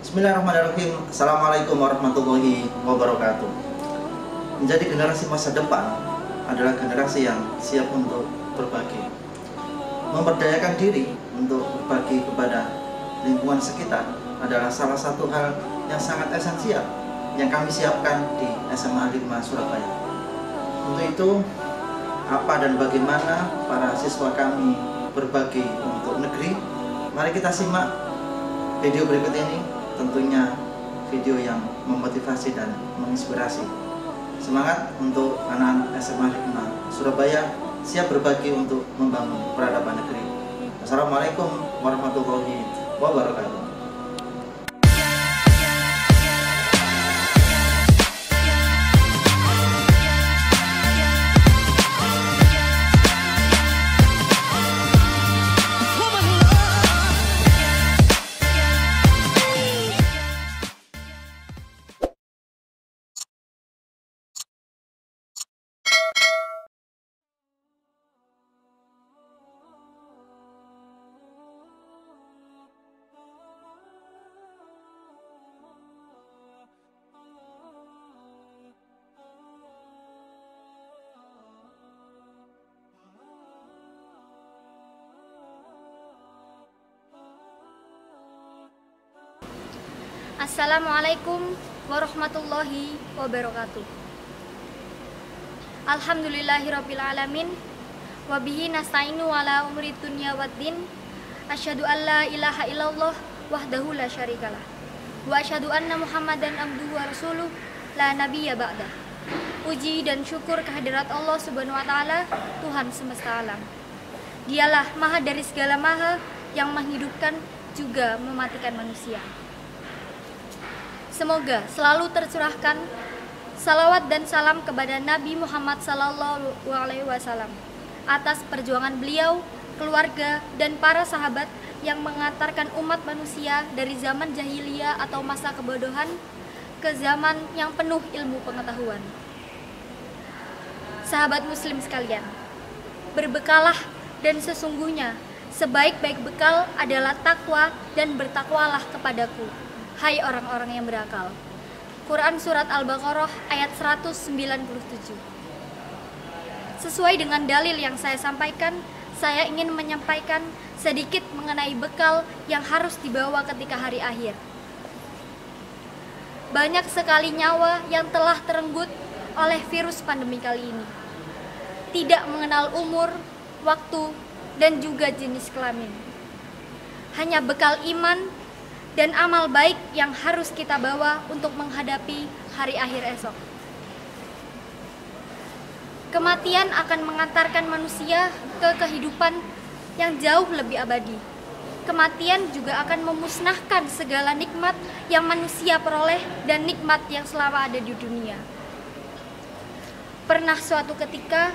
Bismillahirrahmanirrahim. Assalamualaikum warahmatullahi wabarakatuh. Menjadi generasi masa depan adalah generasi yang siap untuk berbagi, memberdayakan diri untuk berbagi kepada lingkungan sekitar adalah salah satu hal yang sangat esensial yang kami siapkan di SMA 5 Surabaya. Untuk itu, apa dan bagaimana para siswa kami berbagi untuk negeri? Mari kita simak video berikut ini, tentunya video yang memotivasi dan menginspirasi. Semangat untuk anak-anak SMA 5 Surabaya, siap berbagi untuk membangun peradaban negeri. Assalamualaikum warahmatullahi wabarakatuh. Assalamualaikum warahmatullahi wabarakatuh. Alhamdulillahirrabbilalamin. Wabihi nasta'inu ala umri dunya waddin. Asyhadu an la ilaha illallah wahdahu la syarikalah. Wa asyhadu anna muhammadan abduhu wa rasuluh la nabiyya ba'dah. Puji dan syukur kehadirat Allah subhanahu wa ta'ala, Tuhan semesta alam. Dialah maha dari segala maha, yang menghidupkan juga mematikan manusia. Semoga selalu tercurahkan salawat dan salam kepada Nabi Muhammad SAW atas perjuangan beliau, keluarga, dan para sahabat yang mengantarkan umat manusia dari zaman jahiliyah atau masa kebodohan ke zaman yang penuh ilmu pengetahuan. Sahabat muslim sekalian, berbekalah, dan sesungguhnya sebaik-baik bekal adalah takwa, dan bertakwalah kepadaku, hai orang-orang yang berakal. Quran Surat Al-Baqarah ayat 197. Sesuai dengan dalil yang saya sampaikan, saya ingin menyampaikan sedikit mengenai bekal yang harus dibawa ketika hari akhir. Banyak sekali nyawa yang telah terenggut oleh virus pandemi kali ini. Tidak mengenal umur, waktu, dan juga jenis kelamin. Hanya bekal iman dan amal baik yang harus kita bawa untuk menghadapi hari akhir esok. Kematian akan mengantarkan manusia ke kehidupan yang jauh lebih abadi. Kematian juga akan memusnahkan segala nikmat yang manusia peroleh dan nikmat yang selama ada di dunia. Pernah suatu ketika,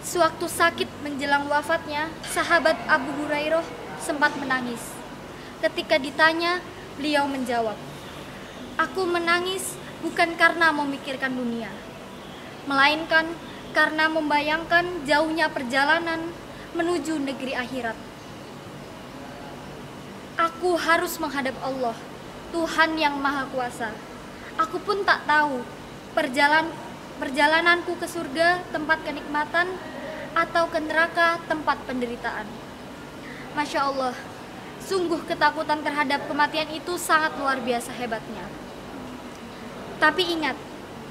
sewaktu sakit menjelang wafatnya, sahabat Abu Hurairah sempat menangis. Ketika ditanya, beliau menjawab, "Aku menangis bukan karena memikirkan dunia, melainkan karena membayangkan jauhnya perjalanan menuju negeri akhirat. Aku harus menghadap Allah, Tuhan yang Maha Kuasa. Aku pun tak tahu perjalananku ke surga tempat kenikmatan atau ke neraka tempat penderitaan." Masya Allah, sungguh ketakutan terhadap kematian itu sangat luar biasa hebatnya. Tapi ingat,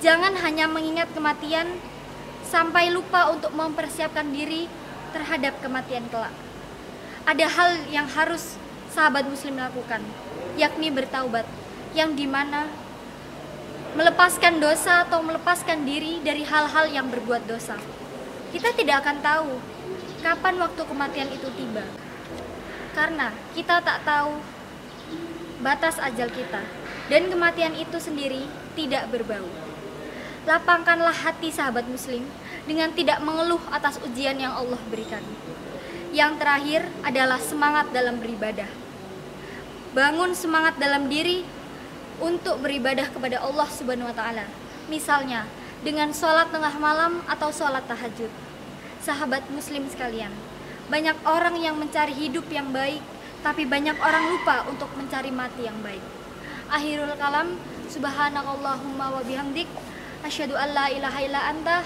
jangan hanya mengingat kematian sampai lupa untuk mempersiapkan diri terhadap kematian kelak. Ada hal yang harus sahabat muslim lakukan, yakni bertaubat, yang dimana melepaskan dosa atau melepaskan diri dari hal-hal yang berbuat dosa. Kita tidak akan tahu kapan waktu kematian itu tiba, karena kita tak tahu batas ajal kita, dan kematian itu sendiri tidak berbau. Lapangkanlah hati sahabat muslim dengan tidak mengeluh atas ujian yang Allah berikan. Yang terakhir adalah semangat dalam beribadah. Bangun semangat dalam diri untuk beribadah kepada Allah Subhanahu wa Ta'ala. Misalnya dengan sholat tengah malam atau sholat tahajud. Sahabat muslim sekalian, banyak orang yang mencari hidup yang baik, tapi banyak orang lupa untuk mencari mati yang baik. Akhirul kalam, subhanakallahumma wa bihamdik, asyhadu an la ilaha illa anta,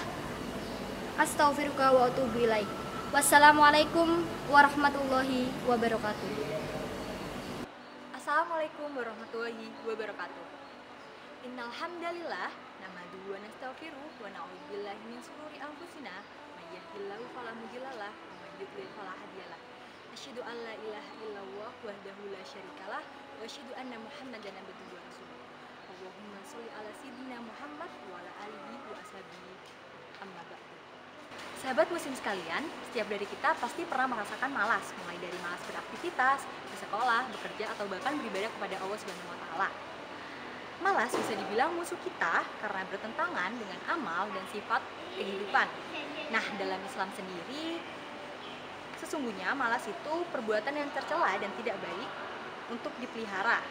astaghfiruka wa atubu ilaik. Wassalamualaikum warahmatullahi wabarakatuh. Assalamualaikum warahmatullahi wabarakatuh. Innal hamdalillah nahmaduhu wa nastaghfiruh wa na'udzu billahi min shururi anfusina may yahdihillahu fala mudhillalah wa may yudlil fala hadiyalah. Asyhadu an la ilaha illallah wahdahu la syarikalah wa asyhadu anna Muhammadan abduhu wa rasuluh. Allahumma sholli ala sayyidina Muhammad wa ala alihi wa ashabihi. Amma ba'du. Sahabat muslim sekalian, setiap dari kita pasti pernah merasakan malas, mulai dari malas beraktivitas, bersekolah, bekerja, atau bahkan beribadah kepada Allah Subhanahu wa Ta'ala. Malas bisa dibilang musuh kita karena bertentangan dengan amal dan sifat kehidupan. Nah, dalam Islam sendiri, sesungguhnya malas itu perbuatan yang tercela dan tidak baik untuk dipelihara.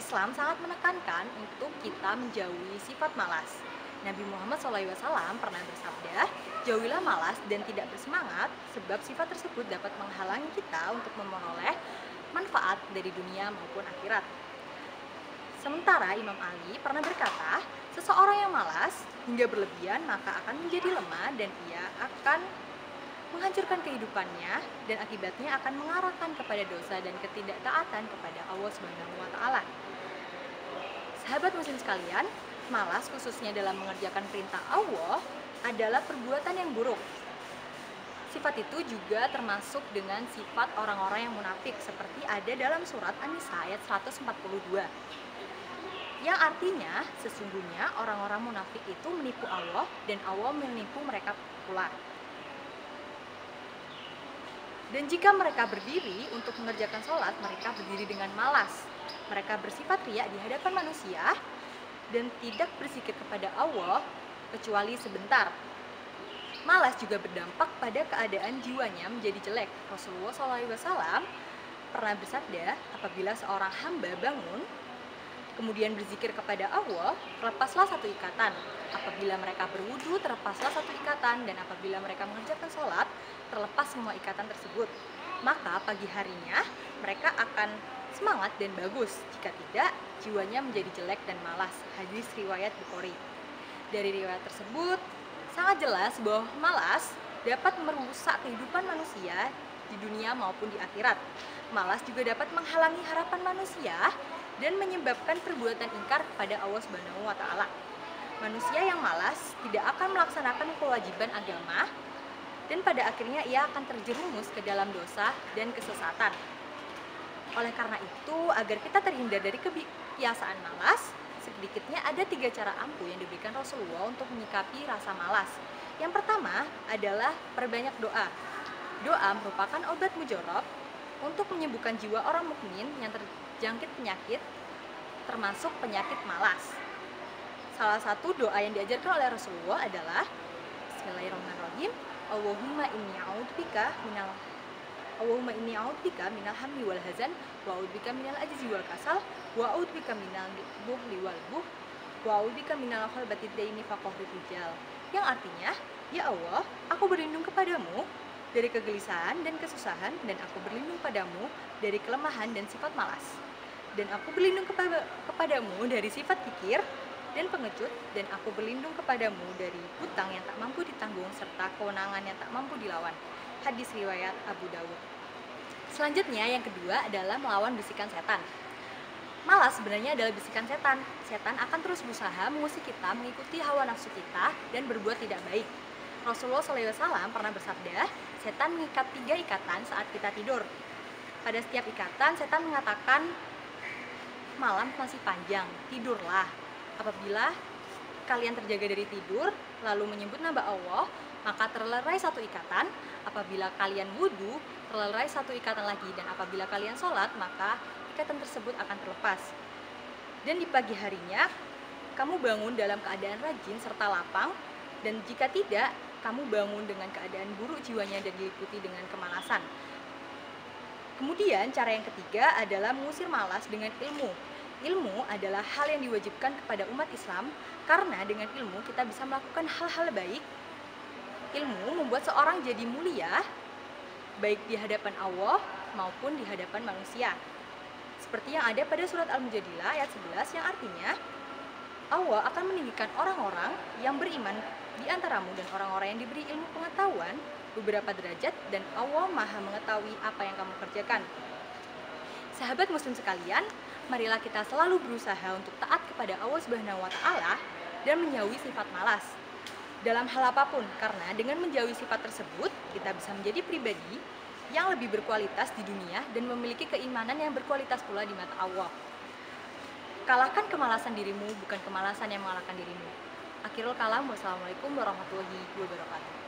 Islam sangat menekankan untuk kita menjauhi sifat malas. Nabi Muhammad SAW pernah bersabda, jauhilah malas dan tidak bersemangat, sebab sifat tersebut dapat menghalangi kita untuk memperoleh manfaat dari dunia maupun akhirat. Sementara Imam Ali pernah berkata, seseorang yang malas hingga berlebihan maka akan menjadi lemah dan ia akan menghancurkan kehidupannya dan akibatnya akan mengarahkan kepada dosa dan ketidaktaatan kepada Allah Subhanahu wa Ta'ala. Sahabat muslim sekalian, malas khususnya dalam mengerjakan perintah Allah adalah perbuatan yang buruk. Sifat itu juga termasuk dengan sifat orang-orang yang munafik seperti ada dalam surat An-Nisa ayat 142. Yang artinya sesungguhnya orang-orang munafik itu menipu Allah dan Allah menipu mereka pula. Dan jika mereka berdiri untuk mengerjakan sholat, mereka berdiri dengan malas. Mereka bersifat riya di hadapan manusia dan tidak berzikir kepada Allah kecuali sebentar. Malas juga berdampak pada keadaan jiwanya menjadi jelek. Rasulullah SAW pernah bersabda, apabila seorang hamba bangun kemudian berzikir kepada Allah, terlepaslah satu ikatan. Apabila mereka berwudu, terlepaslah satu ikatan, dan apabila mereka mengerjakan sholat, terlepas semua ikatan tersebut. Maka pagi harinya mereka akan semangat dan bagus. Jika tidak, jiwanya menjadi jelek dan malas. Hadis riwayat Bukhari. Dari riwayat tersebut sangat jelas bahwa malas dapat merusak kehidupan manusia di dunia maupun di akhirat. Malas juga dapat menghalangi harapan manusia dan menyebabkan perbuatan ingkar kepada Allah Subhanahu wa Ta'ala. Manusia yang malas tidak akan melaksanakan kewajiban agama dan pada akhirnya ia akan terjerumus ke dalam dosa dan kesesatan. Oleh karena itu, agar kita terhindar dari kebiasaan malas, sedikitnya ada 3 cara ampuh yang diberikan Rasulullah untuk menyikapi rasa malas. Yang pertama adalah perbanyak doa. Doa merupakan obat mujarab untuk menyembuhkan jiwa orang mukmin yang terjangkit penyakit, termasuk penyakit malas. Salah satu doa yang diajarkan oleh Rasulullah adalah Bismillahirrahmanirrahim. Allahumma inni a'udzubika minal hammi wal hazan wa a'udzubika minal ajzi wal kasal wa a'udzubika minal buhli wal buh wa a'udzubika minal khalbatid daini faqahrid rijal. Yang artinya, ya Allah, aku berlindung kepadamu dari kegelisahan dan kesusahan, dan aku berlindung padamu dari kelemahan dan sifat malas. Dan aku berlindung kepadamu dari sifat pikir dan pengecut, dan aku berlindung kepadamu dari hutang yang tak mampu ditanggung serta kewenangan yang tak mampu dilawan. Hadis riwayat Abu Dawud. Selanjutnya yang kedua adalah melawan bisikan setan. Malas sebenarnya adalah bisikan setan. Setan akan terus berusaha mengusik kita mengikuti hawa nafsu kita dan berbuat tidak baik. Rasulullah SAW pernah bersabda, setan mengikat 3 ikatan saat kita tidur. Pada setiap ikatan, setan mengatakan, malam masih panjang, tidurlah. Apabila kalian terjaga dari tidur, lalu menyebut nama Allah, maka terlerai 1 ikatan. Apabila kalian wudhu, terlerai 1 ikatan lagi. Dan apabila kalian sholat, maka ikatan tersebut akan terlepas. Dan di pagi harinya, kamu bangun dalam keadaan rajin serta lapang. Dan jika tidak, kamu bangun dengan keadaan buruk jiwanya dan diikuti dengan kemalasan. Kemudian cara yang ketiga adalah mengusir malas dengan ilmu. Ilmu adalah hal yang diwajibkan kepada umat Islam, karena dengan ilmu kita bisa melakukan hal-hal baik. Ilmu membuat seorang jadi mulia, baik di hadapan Allah maupun di hadapan manusia. Seperti yang ada pada surat Al-Mujadilah ayat 11 yang artinya Allah akan meninggikan orang-orang yang beriman di antaramu dan orang-orang yang diberi ilmu pengetahuan beberapa derajat, dan Allah Maha mengetahui apa yang kamu kerjakan. Sahabat muslim sekalian, marilah kita selalu berusaha untuk taat kepada Allah Subhanahu wa taala dan menjauhi sifat malas dalam hal apapun, karena dengan menjauhi sifat tersebut kita bisa menjadi pribadi yang lebih berkualitas di dunia dan memiliki keimanan yang berkualitas pula di mata Allah. Kalahkan kemalasan dirimu, bukan kemalasan yang mengalahkan dirimu. Akhirul kalam, wassalamualaikum warahmatullahi wabarakatuh.